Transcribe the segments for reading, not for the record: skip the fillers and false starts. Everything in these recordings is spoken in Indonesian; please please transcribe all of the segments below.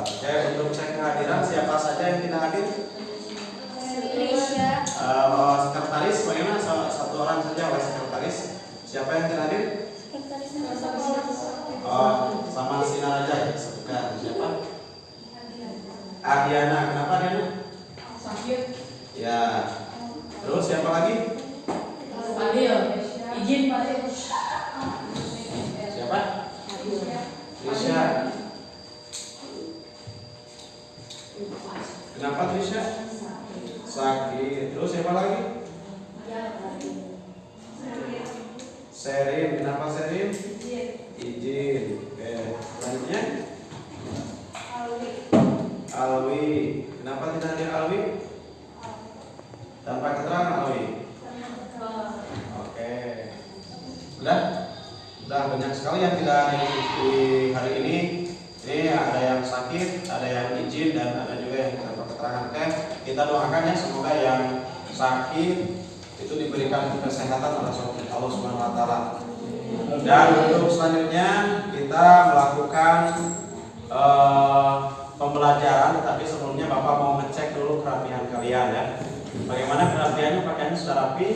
Oke, untuk cek kehadiran siapa saja yang tidak hadir? Trisha. Sekretaris bagaimana? Satu orang saja oleh sekretaris. Siapa yang tidak hadir? Sama Sinar aja. Bukan. Siapa? Adiana. Kenapa Adiana? Sakit. Ya. Terus siapa lagi? Fadil. Izin Fadil. Siapa? Trisha. Kenapa Trisha? Sakit. Terus siapa lagi? Serin. Kenapa Serin? Izin. Oke. Selanjutnya Alwi. Kenapa tidak hadir Alwi? Tanpa keterangan Alwi. Oke. Udah banyak sekali yang tidak hadir di hari ini. Ini ada yang sakit, ada yang izin, dan ada juga yang tanpa keterangan. Oke, kita doakan ya semoga yang sakit itu diberikan kesehatan oleh Allah Subhanahu Wa Taala. Dan untuk selanjutnya kita melakukan pembelajaran, tetapi sebelumnya Bapak mau ngecek dulu kerapihan kalian ya. Bagaimana kerapihannya? Pakaiannya sudah rapi?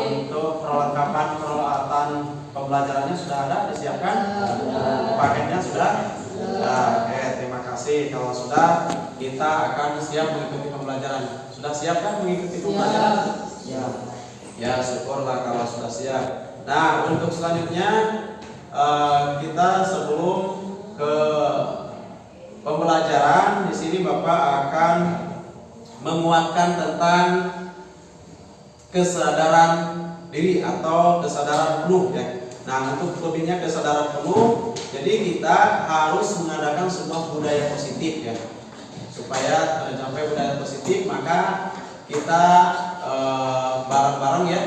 Untuk perlengkapan pembelajarannya sudah ada disiapkan? Paketnya sudah? Oke, terima kasih. Kalau sudah, kita akan siap mengikuti pembelajaran. Sudah siap kan mengikuti pembelajaran? Ya, syukurlah kalau sudah siap. Nah, untuk selanjutnya kita sebelum ke pembelajaran, di sini Bapak akan menguatkan tentang kesadaran diri atau kesadaran penuh ya. Nah, untuk lebihnya kesadaran penuh, jadi kita harus mengadakan sebuah budaya positif ya. Supaya tercapai budaya positif, maka kita bareng-bareng ya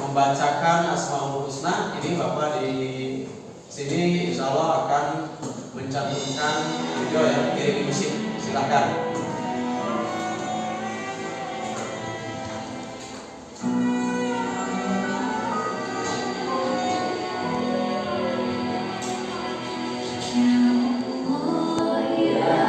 membacakan Asmaul Husna. Ini Bapak di sini insya Allah akan mencantumkan video yang kirim musik. Silakan. Ya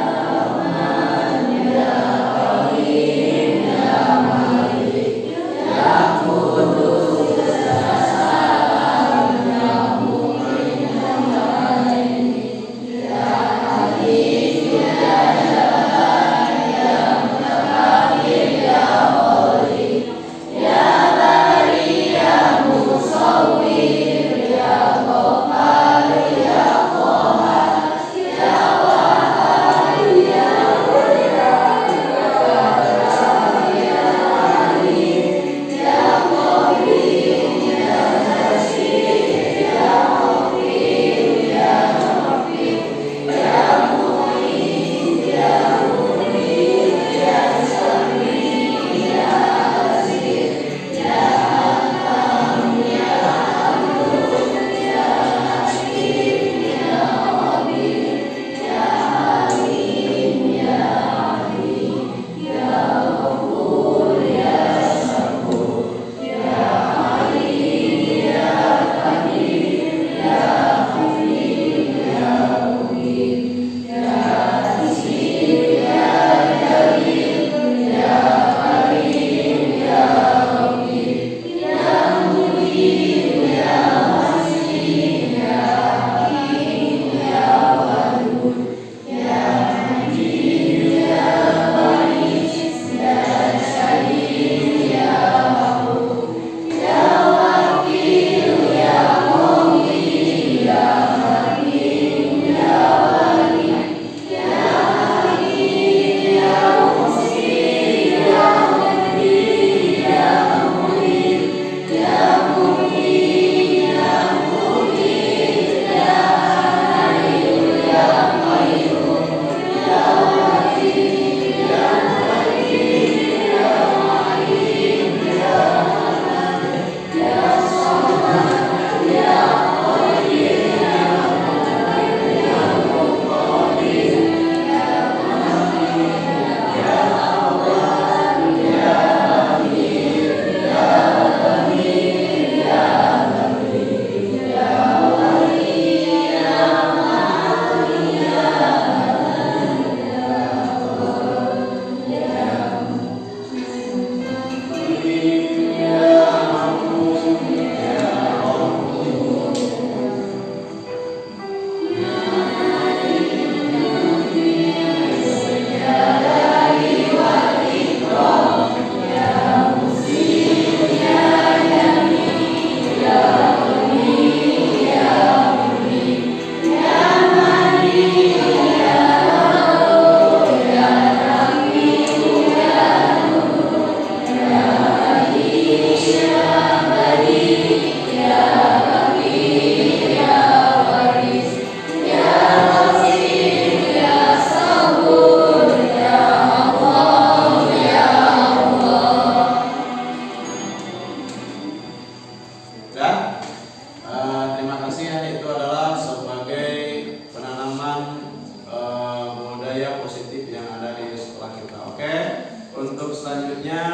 Untuk selanjutnya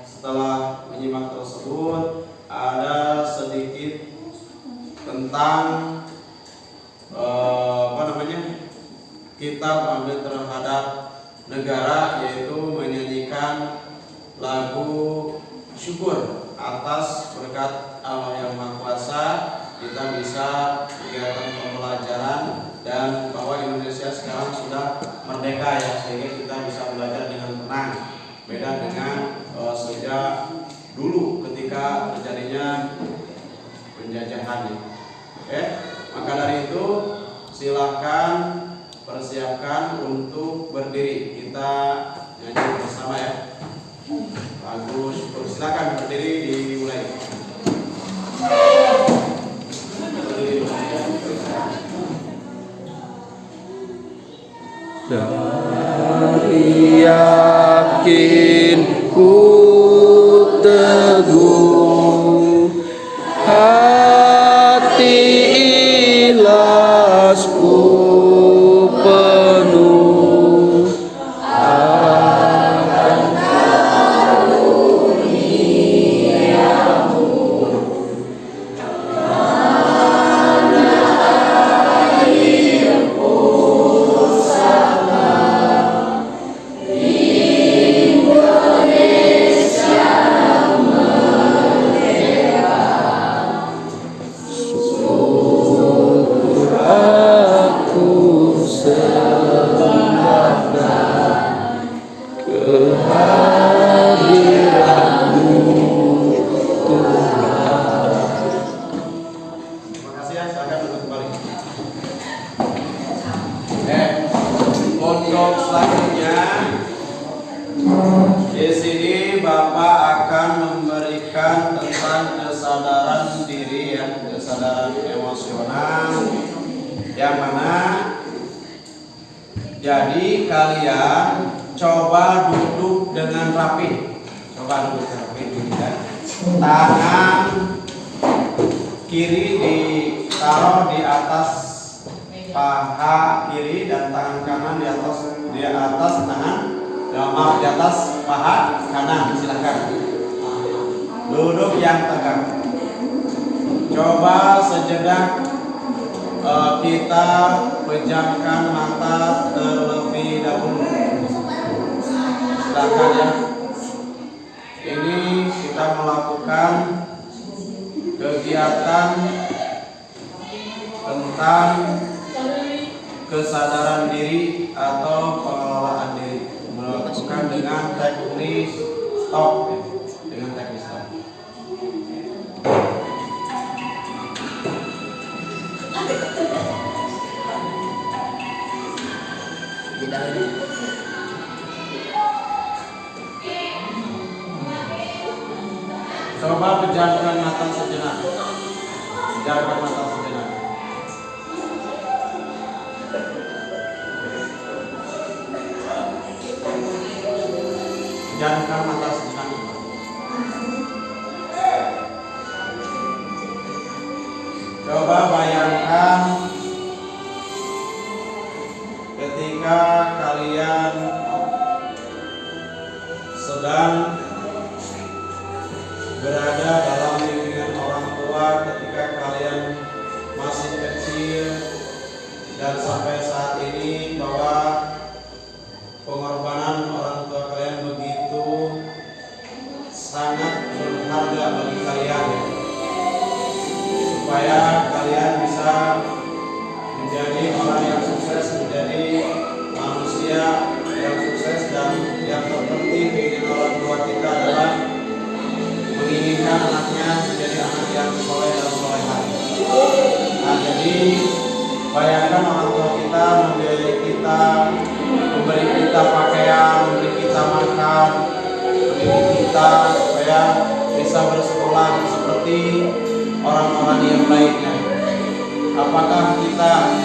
setelah menyimak tersebut ada sedikit tentang kita pamit terhadap negara, yaitu menyanyikan lagu syukur atas berkat Allah yang Maha Kuasa kita bisa kegiatan pembelajaran, dan bahwa Indonesia sekarang sudah merdeka ya, sehingga kita bisa belajar dengan tenang, beda dengan sejak dulu ketika terjadinya penjajahan. Oke, maka dari itu silahkan persiapkan untuk berdiri, kita nyanyi bersama ya lagu syukur. Silakan berdiri, dimulai. Dari yakin ku teguh, hati ikhlasku penuh, akan karuniamu pada akhir pusaka Indonesia merdeka. Syukur aku sembahkan kehadiranmu Tuhan. Terima kasih ya, silakan duduk kembali. Untuk selanjutnya di sini Bapak akan memberikan tentang kesadaran diri ya, kesadaran emosional, yang mana jadi kalian coba duduk dengan rapi, coba duduk rapi dulu ya. Tangan kiri ditaruh di atas paha kiri dan tangan kanan di atas tangan, maaf, di atas paha kanan. Silakan duduk yang tegak. Coba sejenak kita pejamkan mata terlebih dahulu. Silakan ya. Ini kita melakukan kegiatan tentang kesadaran diri atau pengelolaan diri, melakukan dengan teknis stop, dengan teknis stop. Coba pejamkan mata sejenak. Pejamkan mata sejenak. Pejamkan mata sejenak. Coba bayangkan ketika kalian sedang berada dalam lingkungan orang tua ketika kalian masih kecil, dan sampai saat ini bahwa pengorbanan orang tua kalian begitu sangat berharga bagi kalian, supaya kalian bisa menjadi orang yang sukses, menjadi manusia yang sukses. Dan yang terpenting bagi orang tua kita adalah menginginkan anaknya menjadi anak yang soleh dan solehah. Nah, jadi bayangkan orang tua kita membiayai kita, memberi kita pakaian, memberi kita makan, mendidik kita supaya bisa bersekolah seperti orang-orang yang lainnya. Apakah kita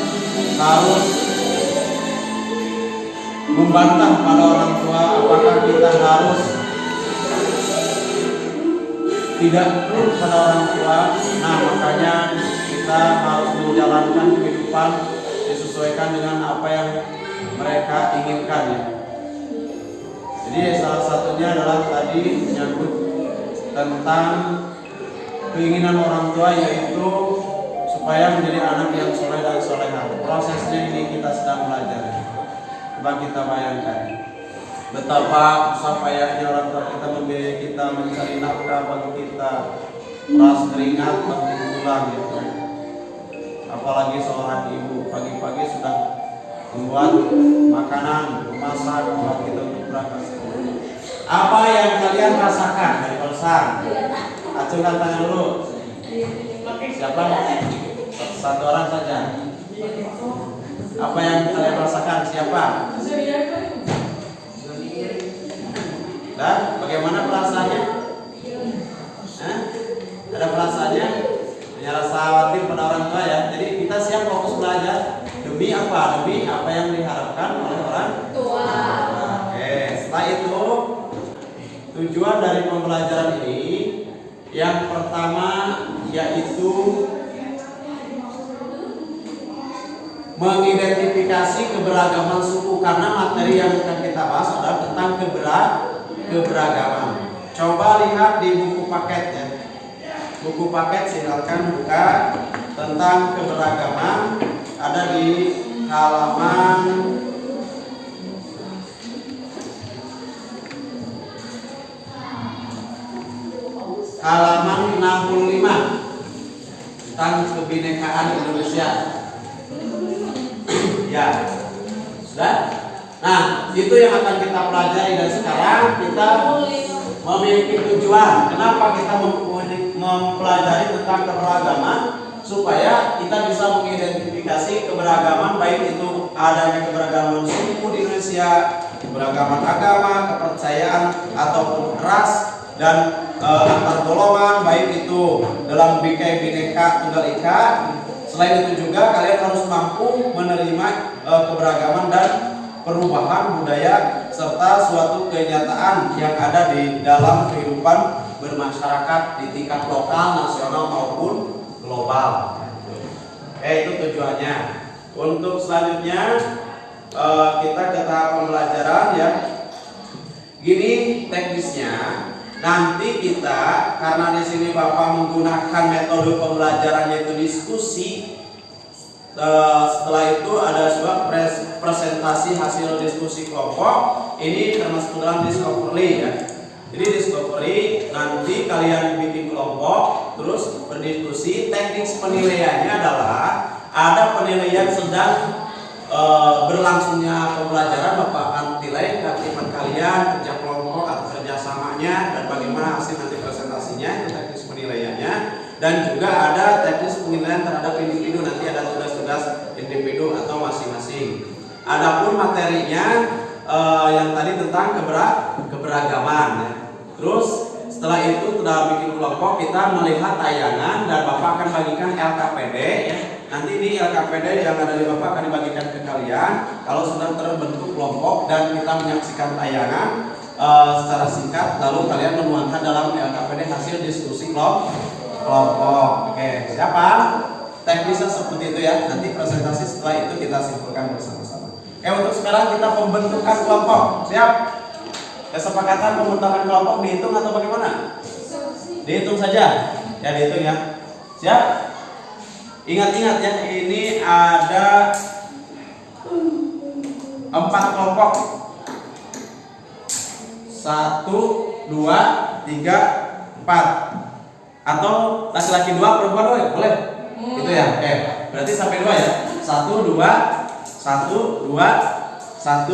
harus membantah pada orang tua? Apakah kita harus tidak nurut pada orang tua? Nah, makanya kita harus menjalankan kehidupan disesuaikan dengan apa yang mereka inginkan ya. Jadi salah satunya adalah tadi menyangkut tentang keinginan orang tua, yaitu supaya menjadi anak yang soleh dan solehah. Prosesnya ini kita sedang belajar. Coba kita bayangkan betapa susah payahnya orang tua kita membiayai kita, mencari nafkah bagi kita, peras keringat, banting tulang gitu. Apalagi seorang ibu pagi-pagi sudah membuat makanan, memasak buat kita untuk berangkat sekolah. Apa yang kalian rasakan dari barusan? Acungkan tangan dulu. Siapa? Satu orang saja. Apa yang kalian rasakan? Siapa? Dan bagaimana perasaannya? Ada perasaannya? Punya rasa khawatir pada orang tua ya. Jadi kita siap fokus belajar. Demi apa? Demi apa yang diharapkan oleh orang tua. Oke, setelah itu tujuan dari pembelajaran ini yang pertama yaitu mengidentifikasi keberagaman suku, karena materi yang akan kita bahas adalah tentang keberagaman. Coba lihat di buku paket ya. Buku paket silakan buka tentang keberagaman, ada di halaman halaman 65 tentang kebinekaan Indonesia. Ya, sudah. Nah, itu yang akan kita pelajari, dan sekarang kita memiliki tujuan. Kenapa kita mempelajari tentang keberagaman? Supaya kita bisa mengidentifikasi keberagaman, baik itu adanya keberagaman suku di Indonesia, keberagaman agama, kepercayaan ataupun ras, dan antar golongan, baik itu dalam Bhinneka Tunggal Ika. Selain itu juga kalian harus mampu menerima keberagaman dan perubahan budaya serta suatu kenyataan yang ada di dalam kehidupan bermasyarakat di tingkat lokal, nasional maupun global. Itu tujuannya. Untuk selanjutnya kita ke tahap pembelajaran ya. Gini teknisnya. Nanti kita, karena di sini Bapak menggunakan metode pembelajaran yaitu diskusi. Setelah itu ada sebuah presentasi hasil diskusi kelompok. Ini termasuk dalam discovery ya. Jadi discovery nanti kalian bikin kelompok, terus berdiskusi. Teknik penilaiannya adalah ada penilaian sedang berlangsungnya pembelajaran. Bapak akan nilai keaktifan kalian, kerja kelompok atau kerjasamanya, dan bagaimana hasil nanti presentasinya. Itu teknis penilaiannya. Dan juga ada teknis penilaian terhadap individu, nanti ada tugas-tugas individu atau masing-masing. Adapun materinya yang tadi tentang keberagaman ya. Terus setelah itu sudah bikin kelompok, kita melihat tayangan dan Bapak akan bagikan LKPD ya. Nanti di LKPD yang ada di Bapak akan dibagikan ke kalian kalau sudah terbentuk kelompok dan kita menyaksikan tayangan secara singkat, lalu kalian menuangkan dalam LKPD hasil diskusi kelompok. Oke, siapa? Teknisnya seperti itu ya. Nanti presentasi setelah itu kita simpulkan bersama-sama. Untuk sekarang kita pembentukan kelompok. Siap? Kesepakatan pembentukan kelompok dihitung atau bagaimana? Dihitung saja. Ya, dihitung ya. Siap? Ingat-ingat ya, ini ada 4 kelompok. 1, 2, 3, 4. Atau laki-laki 2, perempuan 2 ya? Boleh? Itu ya? Oke. Berarti sampai 2 ya? 1, 2, 1, 2, 1,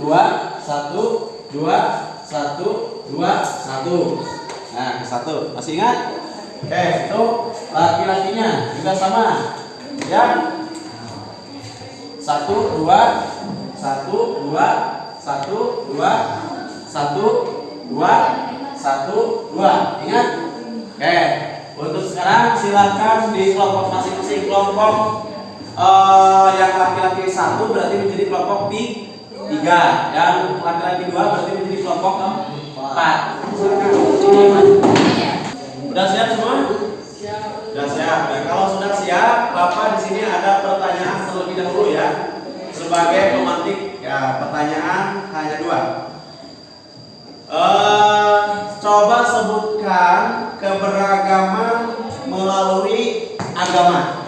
2, 1, 2, 1, 2, 1. Nah, 1. Masih ingat? Oke, itu laki-lakinya juga sama. Ya. 1, 2, 1, 2, 1, 2, 1, 2. Ingat? Oke, untuk sekarang silakan di kelompok masing-masing. Kelompok yang laki-laki 1 berarti menjadi kelompok 3, dan laki-laki 2 berarti menjadi kelompok 4. Sudah siap semua? Sudah siap. Dan kalau sudah siap, Bapak di sini ada pertanyaan terlebih dahulu ya, sebagai pemantik. Ya, pertanyaan hanya 2. Coba sebutkan keberagaman melalui agama.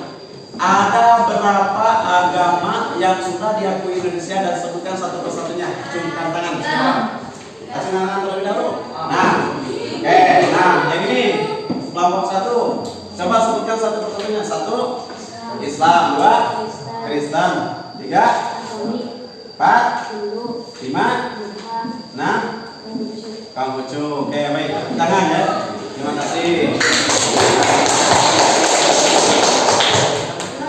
Ada berapa agama yang sudah diakui Indonesia dan sebutkan satu persatunya. Ciumkan tangan. Kasih tangan terlebih dahulu. Nah, nah yang ini kelompok 1. Coba sebutkan satu persatunya. 1 Islam, 2 Kristen, 3 4 5 6 Konghucu. Oke, baik. Tangan ya. Terima kasih.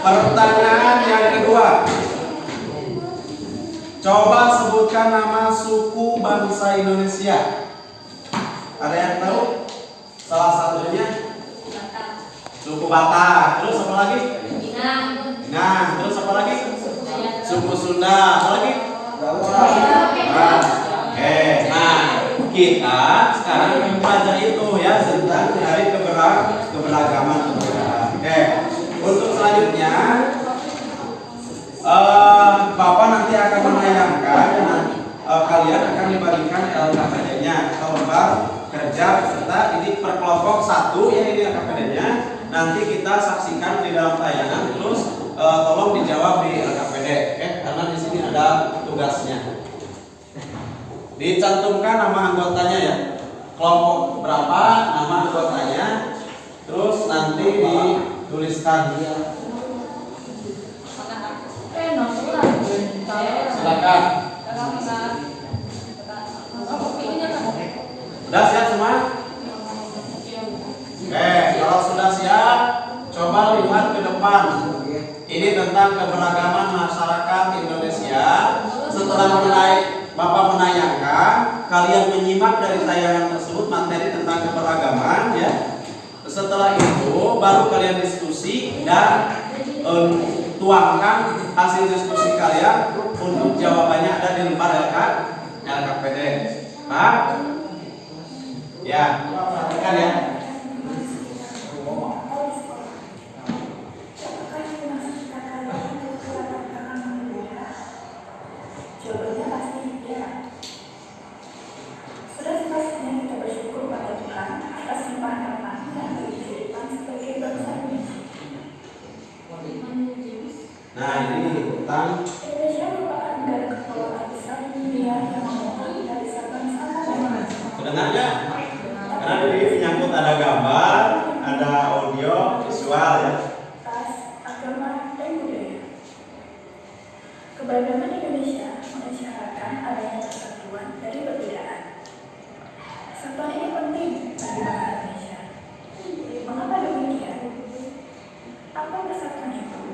Pertanyaan yang kedua. Coba sebutkan nama suku bangsa Indonesia. Ada yang tahu? Salah satunya suku Batak. Terus apa lagi? Nah, terus apa lagi? Suku Sunda. Apa lagi? Oke. Nah, kita sekarang belajar itu ya tentang dari keberagaman. Oke. Untuk selanjutnya, Bapak nanti akan menayangkan dan kalian akan dibagikan LKPD-nya atau lembar kerja serta ini per kelompok 1 ya ini LKPD-nya. Nanti kita saksikan di dalam tayangan terus tolong dijawab di LKPD, oke? Karena di sini ada tugasnya. Dicantumkan nama anggotanya ya. Kelompok berapa, nama anggotanya. Terus nanti dituliskan. Silakan. Sudah siap semua? Oke, kalau sudah siap, coba lihat ke depan. Ini tentang keberagaman masyarakat Indonesia. Setelah Bapak menayangkan, kalian menyimak dari tayangan tersebut materi tentang keberagaman ya. Setelah itu baru kalian diskusi dan tuangkan hasil diskusi kalian untuk jawabannya ada di lembar LKPD. Paham? Ya, perhatikan ya. Jawabannya pasti ya. Sudah sepastinya kita bersyukur pada Tuhan atas limpahan rahmat dan bagi kehidupan sebagai bangsa Indonesia. Nah ini tentang Indonesia merupakan negara kepulauan terbesar di dunia yang memuat dari Sabang sampai Merauke. sebenarnya karena ini menyangkut ada gambar, ada audio, visual ya. Ras, agama, dan budaya. Keberagaman Indonesia mengisyaratkan adanya persatuan dari perbedaan. Persatuan ini penting bagi bangsa Indonesia. Mengapa demikian? Apa persatuan itu?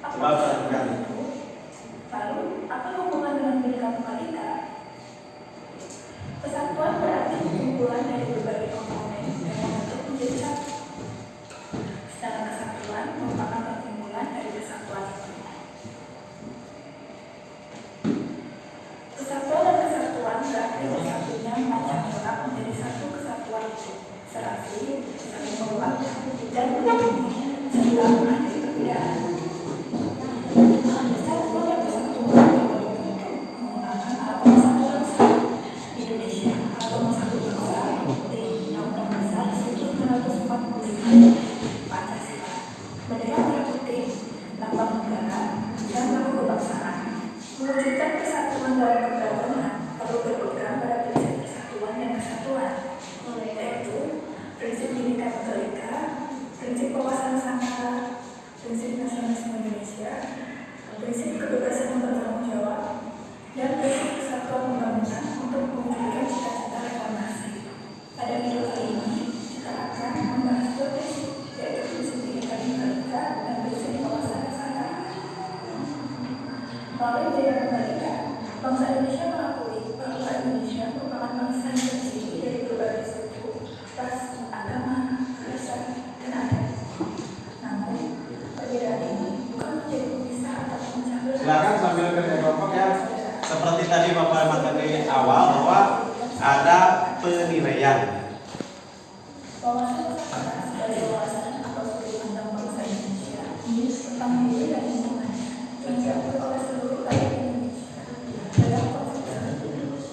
Apa Coba perhatikan. itu? Lalu, apa hubungan dengan Bhinneka Tunggal Ika? Persatuan berarti kumpulan dari berbagai komponen yang membentuk menjadi satu. Sedangkan kesatuan merupakan perkumpulan dari kesatuan itu. Kesatuan dan kesatuan berarti bersatunya macam corak menjadi satu kesatuan itu. Serasi, saling menguatkan, dan melindungi serta menghadapi perbedaan. Kesatuan dan kesatuan dibentuk menggunakan agama satu bangsa Indonesia atau satu bangsa di Undang-Undang Dasar 1945 Pancasila. Bendera merah putih, lambang negara, dan lagu kebangsaan. Mewujudkan kesatuan dalam keberagaman perlu berpegang pada prinsip persatuan dan kesatuan, yaitu prinsip Bhinneka Tunggal Ika, prinsip wawasan nusantara, prinsip nasionalisme Indonesia, prinsip kebebasan bertanggung jawab, dan prinsip kesatuan pembangunan untuk mewujudkan cita-cita reformasi. Pada video kali ini, kita akan membahas dua prinsip, yaitu prinsip Bhinneka Tunggal Ika dan prinsip wawasan nusantara. Melalui Bhinneka Tunggal Ika, bangsa Indonesia mengakui bahwa Indonesia merupakan bangsa yang terdiri dari berbagai suku, ras, agama, bahasa, dan adat. Namun, perbedaan ini bukan menjadi pemisah atau pemecah belah. Silakan sambil kerja kelompok ya. Seperti tadi Bapak mengatakan di awal bahwa ada penilaian. Wawasan nusantara sebagai wawasan atau sudut pandang bangsa Indonesia tentang diri dan lingkungan yang diatur oleh seluruh rakyat Indonesia dalam konsep ideologi,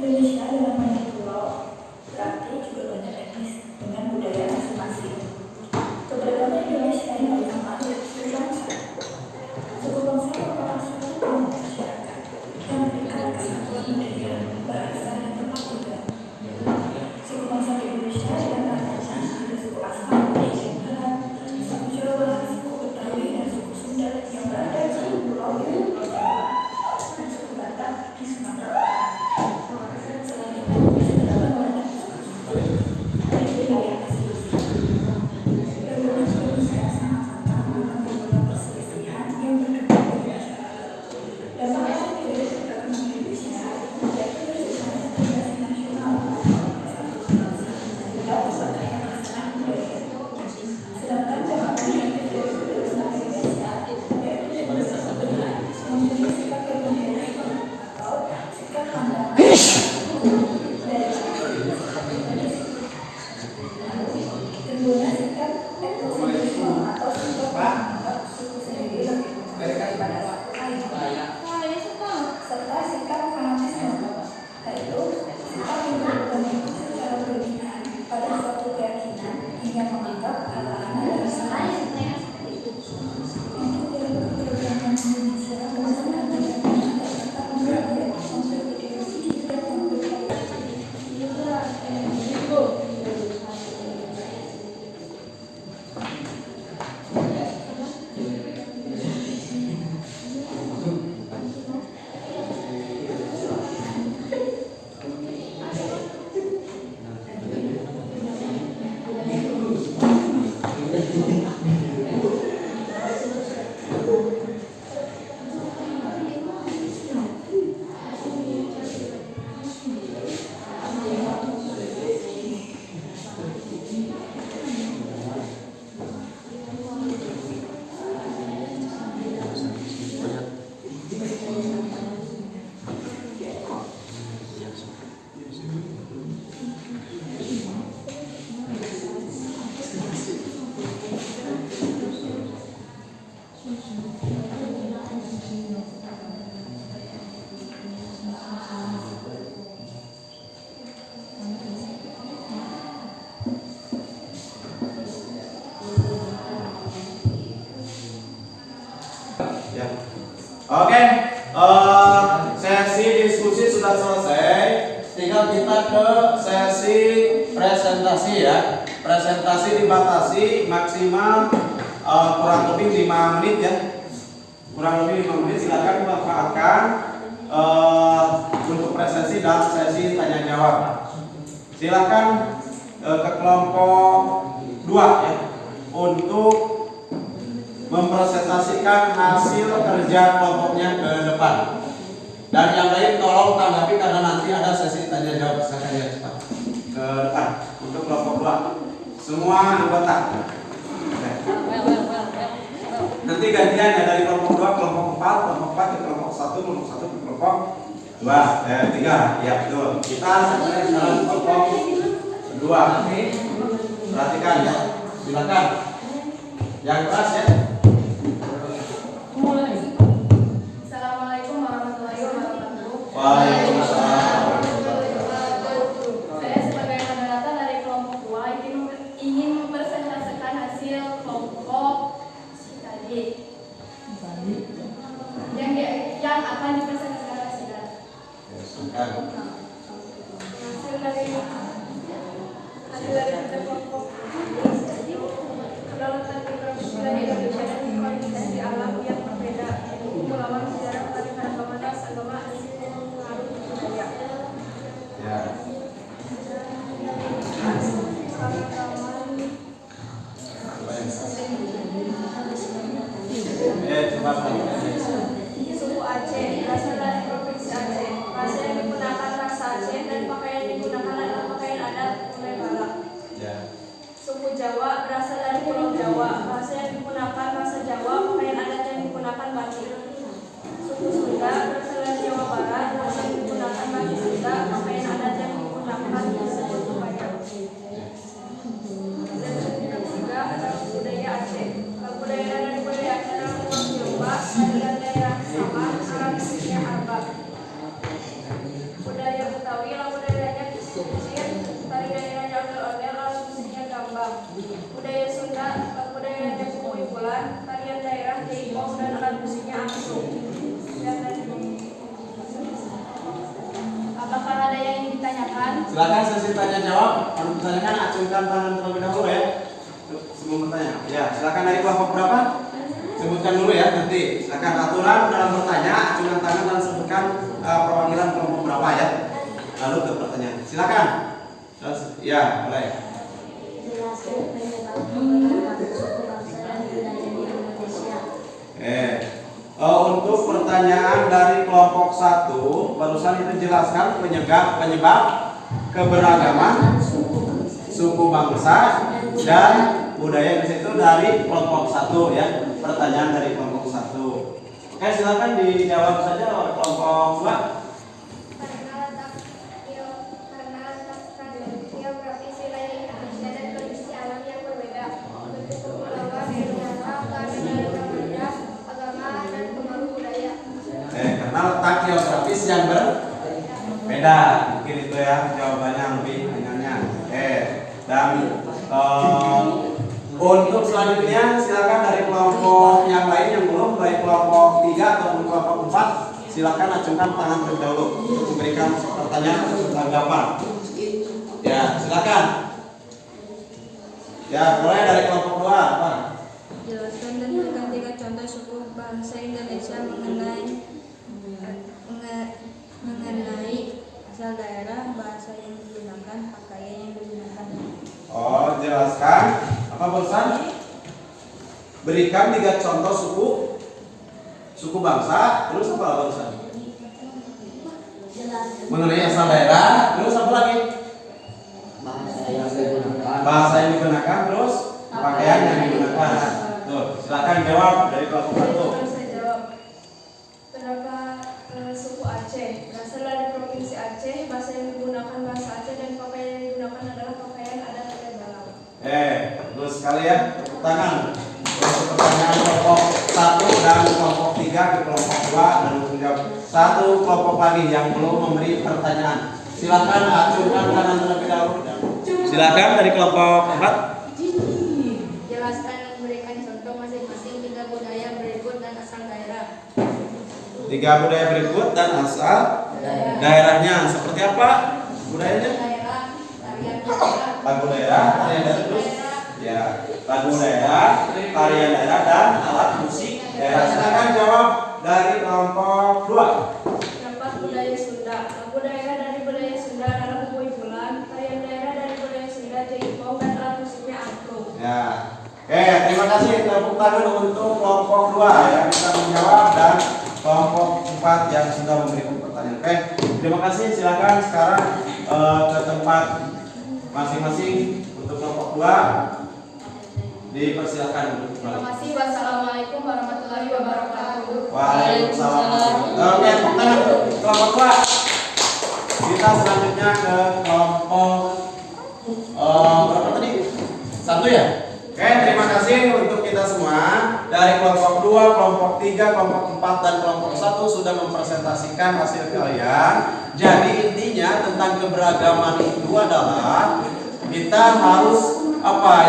Indonesia dalam banyak pulau, berarti juga banyak etnis dengan budaya masing-masing. Keberagaman Indonesia yang utama yaitu suku bangsa. Suku bangsa merupakan suatu kelompok masyarakat yang berikat kesatuan budaya, bahasa, dan tempat tinggal. Suku bangsa di Indonesia diantaranya ada suku Asmat di Barat, suku Jawa, suku Betawi, dan suku Sunda yang berada di seluruh pulau di Pulau Jawa, dan suku Batak di Sumatera Utara. Selain itu, terdapat banyak suku-suku dan wilayah masing-masing. Perbedaan Indonesia sangat fatal karena beberapa perselisihan yang berkembang di masyarakat. Dampak positif dari perkembangan Indonesia yaitu terciptanya integrasi nasional dan persatuan pelaksanaan budaya. Sedangkan dampak negatif dari perselisihan Indonesia yaitu demokrasi benar memiliki sikap berbeda atau sikap pandangan dari timbulnya sikap etnosentrisme atau sikap menganggap suku sendiri lebih daripada suku lain, serta sikap fanatisme, yaitu sikap yang berpegang secara berlebihan pada suatu keyakinan hingga menganggap hal-hal yang salah. Untuk perbedaan Indonesia berdasarkan keyakinan terdapat budaya, konsep ideologi, dan komunikasi. Ya. Oke, sesi diskusi sudah selesai. Tinggal kita ke sesi presentasi ya. Presentasi dibatasi maksimal kurang lebih 5 menit ya. Kurang lebih 5 menit, silakan dimanfaatkan untuk presentasi dan sesi tanya jawab. Silakan ke kelompok 2 ya untuk mempresentasikan hasil kerja kelompoknya ke depan. Dan yang lain tolong tanggapi karena nanti ada sesi tanya jawab. Silakan ya cepat ke depan untuk kelompok 2. Semua anggota. Nanti gantian ya dari kelompok 2 kelompok 4, kelompok 4 ke kelompok 1, kelompok 1 ke kelompok 3. Ya betul. Kita sekarang kelompok 2. Perhatikan ya. Silakan. Yang keras ya. Assalamualaikum warahmatullahi wabarakatuh. Waalaikumsalam. Saya sebagai moderator dari kelompok 2 ingin mempresentasikan hasil kelompok tadi yang akan dipresentasikan hasil dari kelompok kedaulatan keberhasilan Indonesia dan kondisi alam yang berbeda, melawan sejarah kearifan agama dan agama asli yang mengaruh budaya. Ya. Suku Aceh berasal dari provinsi Aceh. Bahasa yang digunakan bahasa Aceh dan pakaian yang digunakan adalah pakaian adat Kutai Barat. Ya. Suku Jawa berasal dari Pulau Jawa. Bahasa yang digunakan bahasa Jawa, pakaian adat yang digunakan batik. Suku Sunda berasal dari Jawa Barat. Bahasa yang digunakan batik Sunda, pakaian adat yang digunakan disebut kebaya. Dan yang ketiga adalah budaya Aceh. Budaya dari budaya Aceh adalah Pulau Jawa dan daerah Sabah, Arab, Arab. Budaya Betawi Silakan sesi tanya jawab. Kalau ditanyakan acungkan tangan terlebih dahulu ya. Sebelum bertanya. Ya, silakan dari kelompok berapa? Sebutkan dulu ya nanti. Silakan aturan dalam bertanya, acungkan tangan dan sebutkan perwakilan kelompok berapa ya. Lalu ke pertanyaan. Silakan. Ya, boleh. Jelaskan penyebab pembentukan suku bangsa dan budaya di Indonesia. Untuk pertanyaan dari kelompok 1 barusan itu jelaskan penyebab keberagaman suku bangsa dan budaya di situ dari kelompok 1 ya. Pertanyaan dari kelompok 1. Oke, silakan dijawab saja oleh kelompok 2. Karena letak geografis wilayah Indonesia dan kondisi alam yang berbeda, bentuk kepulauan, daerah, keanekaragaman agama dan pengaruh budaya. Karena letak geografis yang berbeda, mungkin itu ya jawabannya lebih ringannya. Dan untuk selanjutnya silakan dari kelompok yang lain yang belum, baik kelompok 3 ataupun kelompok 4, silakan acungkan tangan terlebih dahulu untuk memberikan pertanyaan atau tanggapan. Ya, silakan. Ya, mulai dari kelompok 2, Pak. Jelaskan dan berikan 3 contoh suku bangsa Indonesia mengenai asal daerah, bahasa yang digunakan, pakaian yang digunakan. Oh, jelaskan apa barusan? Berikan 3 contoh suku bangsa, terus apa barusan? Mengenai asal daerah, terus apa lagi? Bahasa yang digunakan, terus pakaian yang digunakan. Tuh, silakan jawab dari kelompok 1. Saya jawab. Kenapa suku Aceh? Berasal dari provinsi Aceh, bahasa yang digunakan bahasa Aceh dan pakaian yang digunakan adalah pakaian adat Aceh Dalam. Bagus sekali ya, tepuk tangan. Untuk pertanyaan kelompok 1 dan kelompok 3 ke kelompok 2 dan menjawab. 1 kelompok lagi yang belum memberi pertanyaan. Silakan acungkan tangan terlebih dahulu. Silakan dari kelompok 4. Jelaskan dan berikan contoh masing-masing 3 budaya berikut dan asal daerah. 3 budaya berikut dan asal daerahnya. Seperti apa budayanya? Daerah, tarian daerah, Lagu daerah, tarian daerah terus. Ya, lagu daerah, tarian daerah dan alat musik daerah. Silakan jawab dari kelompok 2. Tempat budaya Sunda. Lagu daerah dari budaya Sunda adalah Buboy Bulan. Tarian daerah dari budaya Sunda Jaipong dan alat musiknya angklung. Ya. Oke, terima kasih tepuk tangan untuk kelompok 2 yang bisa menjawab dan kelompok 4 yang sudah memberikan pertanyaan. Oke, terima kasih. Silakan sekarang ke tempat masing-masing untuk kelompok 2. Dipersilakan untuk Terima kembali. kasih. Wassalamualaikum warahmatullahi wabarakatuh. Waalaikumsalam. Oke, tepuk tangan untuk kelompok 2. Kita selanjutnya ke kelompok berapa tadi? 1 ya? Oke, terima kasih untuk kita semua. Dari kelompok 2, kelompok 3, kelompok 4 dan kelompok 1 sudah mempresentasikan hasil kalian. Jadi intinya tentang keberagaman itu adalah kita harus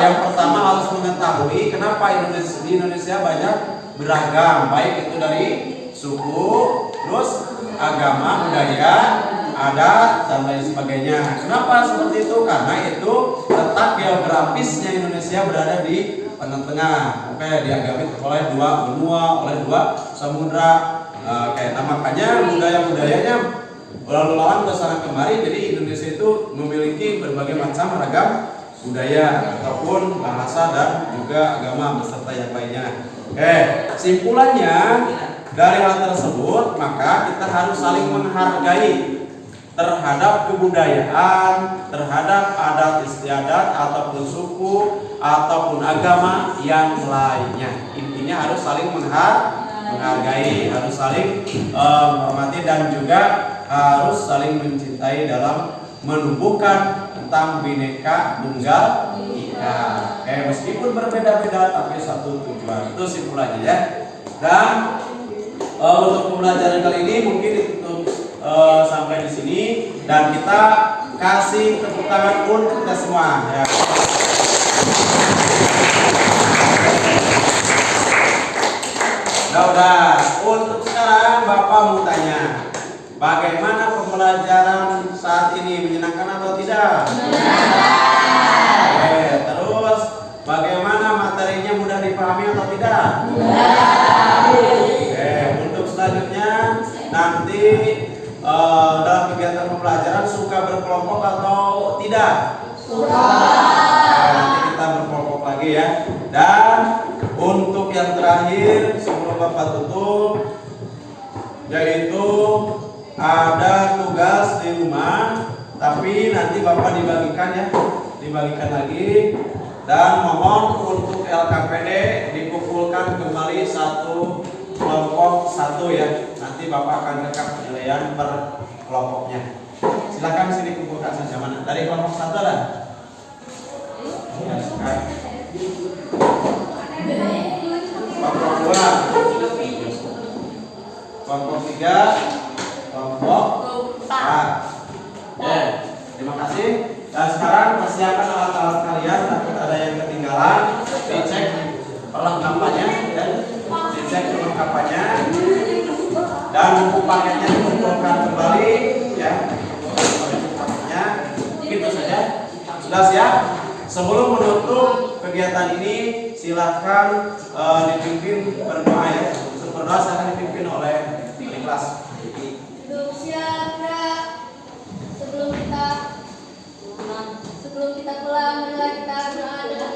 yang pertama harus mengetahui kenapa di Indonesia banyak beragam, baik itu dari suku, terus agama, budaya, adat dan lain sebagainya. Kenapa seperti itu? Karena itu letak geografisnya Indonesia berada di tengah-tengah. Oke, diagami oleh 2 benua, oleh 2 samudra. Makanya budaya-budayanya lalu lalang ke sana kemari. Jadi Indonesia itu memiliki berbagai macam ragam budaya ataupun bahasa dan juga agama beserta yang lainnya. Simpulannya dari hal tersebut maka kita harus saling menghargai terhadap kebudayaan, terhadap adat istiadat ataupun suku ataupun agama yang lainnya. Intinya harus saling menghargai, harus saling menghormati dan juga harus saling mencintai dalam menumbuhkan tentang Bhinneka Tunggal Ika. Meskipun berbeda-beda tapi satu tujuan. Itu simpulannya ya. Dan untuk pembelajaran kali ini mungkin ditutup sampai di sini dan kita kasih tepuk tangan untuk kita semua ya. Udah. Untuk sekarang Bapak mau tanya. Bagaimana pembelajaran saat ini, menyenangkan atau tidak? Terus bagaimana materinya, mudah dipahami atau tidak? Untuk selanjutnya nanti dalam kegiatan pembelajaran suka berkelompok atau tidak? Nanti kita berkelompok lagi ya. Dan untuk yang terakhir sebelum Bapak tutup, yaitu ada tugas di rumah, tapi nanti Bapak dibagikan ya, dibagikan lagi. Dan mohon untuk LKPD dikumpulkan kembali satu kelompok satu ya. Nanti Bapak akan rekap penilaian per kelompoknya. Silakan sini kumpulkan saja, mana dari kelompok satu ada? Ya, kelompok dua, kelompok tiga, kelompok empat. Terima kasih. Dan sekarang persiapkan alat-alat kalian, takut ada yang ketinggalan. Dicek perlengkapannya, ya. Dicek perlengkapannya. Dan buku paketnya dikumpulkan kembali, ya. Buku paketnya, gitu saja. Sudah siap? Sebelum menutup kegiatan ini, silahkan dipimpin berdoa ya. Untuk berdoa silahkan dipimpin oleh wali kelas. Sebelum kita pulang, marilah kita berdoa dengan